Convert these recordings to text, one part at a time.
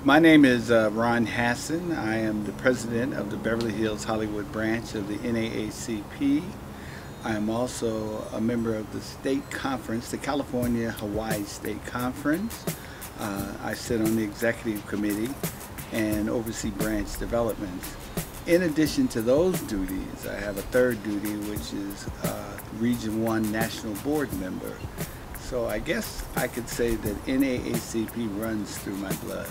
My name is Ron Hasson. I am the president of the Beverly Hills Hollywood branch of the NAACP. I am also a member of the state conference, the California-Hawaii State Conference. I sit on the executive committee and oversee branch developments. In addition to those duties, I have a third duty, which is Region 1 National Board member. So I guess I could say that NAACP runs through my blood.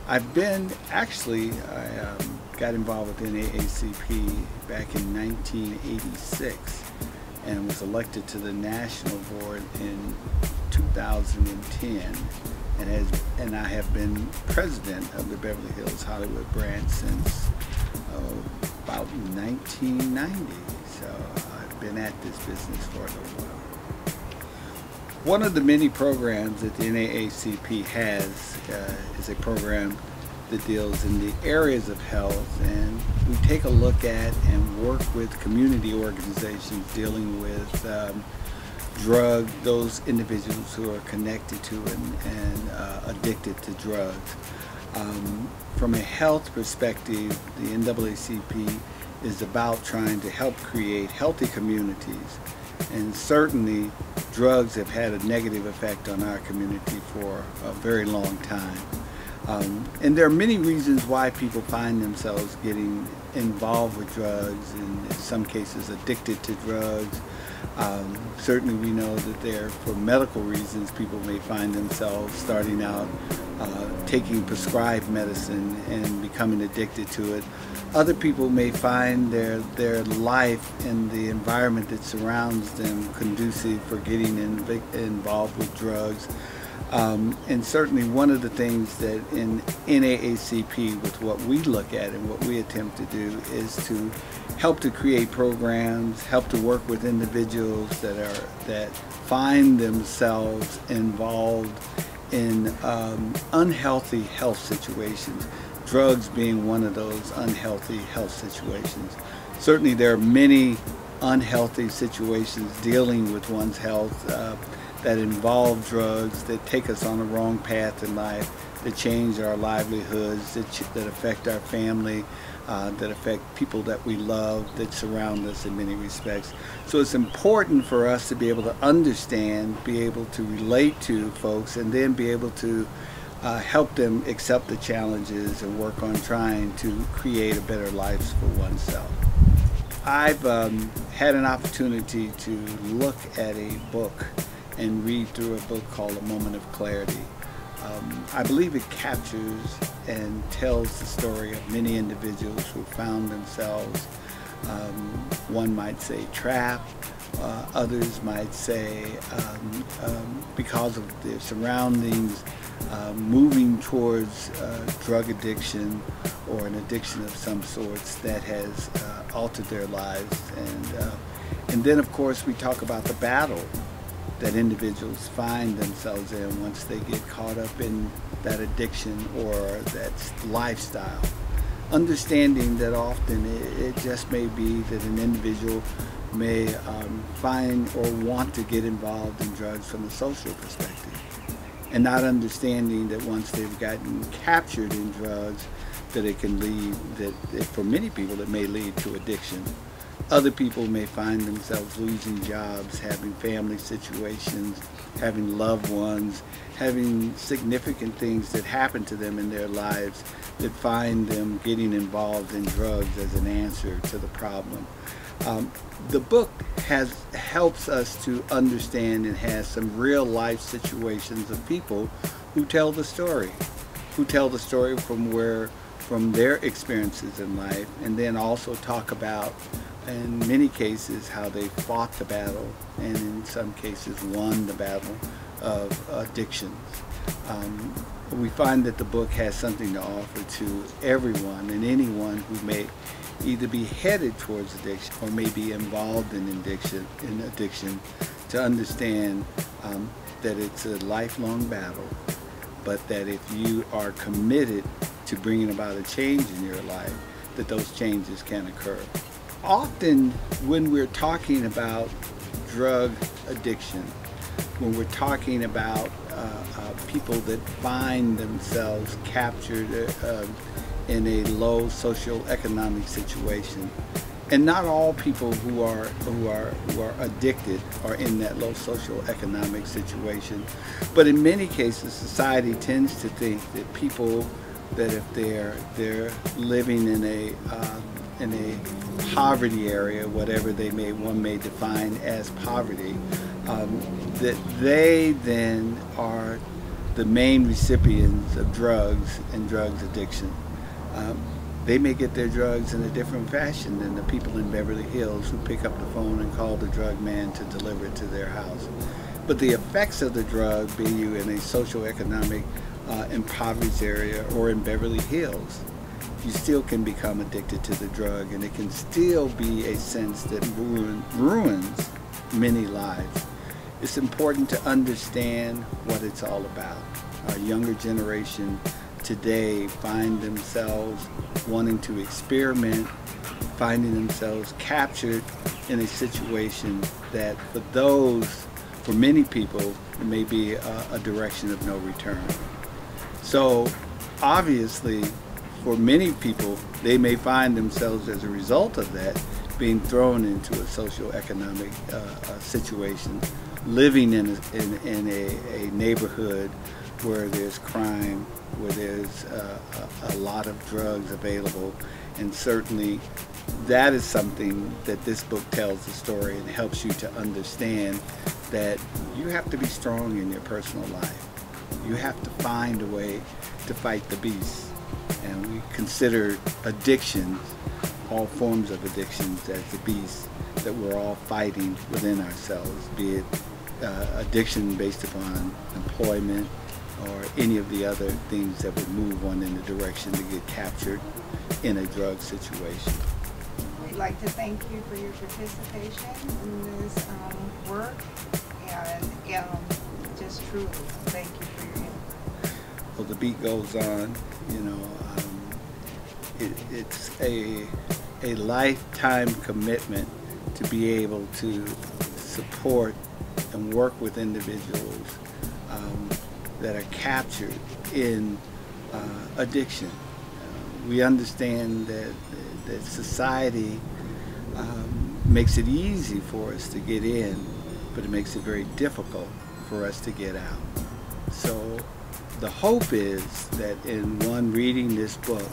I got involved with NAACP back in 1986 and was elected to the national board in 2010 and I have been president of the Beverly Hills Hollywood branch since about 1990. So I've been at this business for a little while. One of the many programs that the NAACP has is a program that deals in the areas of health, and we take a look at and work with community organizations dealing with those individuals who are connected to and addicted to drugs. From a health perspective, the NAACP is about trying to help create healthy communities. And certainly, drugs have had a negative effect on our community for a very long time. And there are many reasons why people find themselves getting involved with drugs, and in some cases addicted to drugs. Certainly we know that for medical reasons, people may find themselves starting out taking prescribed medicine and becoming addicted to it. Other people may find their life and the environment that surrounds them conducive for getting involved with drugs. And certainly one of the things that in NAACP, with what we look at and what we attempt to do, is to help to create programs, help to work with individuals that find themselves involved in unhealthy health situations, drugs being one of those unhealthy health situations. Certainly there are many unhealthy situations dealing with one's health that involve drugs, that take us on the wrong path in life, that change our livelihoods, that affect our family, that affect people that we love, that surround us in many respects. So it's important for us to be able to understand, be able to relate to folks, and then be able to help them accept the challenges and work on trying to create a better life for oneself. I've had an opportunity to look at a book and read through a book called A Moment of Clarity. I believe it captures and tells the story of many individuals who found themselves, one might say trapped, others might say because of their surroundings, moving towards drug addiction or an addiction of some sorts that has altered their lives. And then of course we talk about the battle that individuals find themselves in once they get caught up in that addiction or that lifestyle. Understanding that often it just may be that an individual may find or want to get involved in drugs from a social perspective, and not understanding that once they've gotten captured in drugs, that it can lead, that for many people it may lead to addiction. Other people may find themselves losing jobs, having family situations, having loved ones, having significant things that happen to them in their lives that find them getting involved in drugs as an answer to the problem. The book helps us to understand and has some real life situations of people who tell the story from their experiences in life, and then also talk about, in many cases, how they fought the battle and in some cases won the battle of addictions. We find that the book has something to offer to everyone and anyone who may either be headed towards addiction or may be involved in addiction, to understand that it's a lifelong battle, but that if you are committed to bringing about a change in your life, that those changes can occur. Often when we're talking about drug addiction, when we're talking about people that find themselves captured in a low socioeconomic situation. And not all people who are addicted are in that low socioeconomic situation, but in many cases, society tends to think that people that if they're living in a poverty area, whatever one may define as poverty, that they then are the main recipients of drugs and drugs addiction. They may get their drugs in a different fashion than the people in Beverly Hills who pick up the phone and call the drug man to deliver it to their house. But the effects of the drug, be you in a socioeconomic impoverished area or in Beverly Hills, you still can become addicted to the drug, and it can still be a sense that ruins many lives. It's important to understand what it's all about. Our younger generation today find themselves wanting to experiment, finding themselves captured in a situation that for many people, it may be a direction of no return. So obviously, for many people, they may find themselves as a result of that being thrown into a socioeconomic situation, living in a neighborhood where there's crime, where there's a lot of drugs available, and certainly that is something that this book tells the story and helps you to understand that you have to be strong in your personal life. You have to find a way to fight the beast. And we consider addictions, all forms of addictions, as the beast that we're all fighting within ourselves, be it addiction based upon employment or any of the other things that would move one in the direction to get captured in a drug situation. We'd like to thank you for your participation in this work, and just truly thank you for your input. Well, the beat goes on. You know, it's a lifetime commitment to be able to support and work with individuals that are captured in addiction. We understand that society makes it easy for us to get in, but it makes it very difficult for us to get out. So the hope is that in one reading this book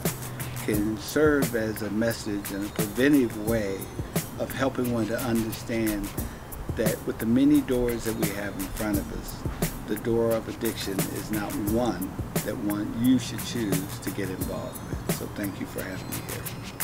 can serve as a message in a preventive way of helping one to understand that with the many doors that we have in front of us, the door of addiction is not one that you should choose to get involved with. So thank you for having me here.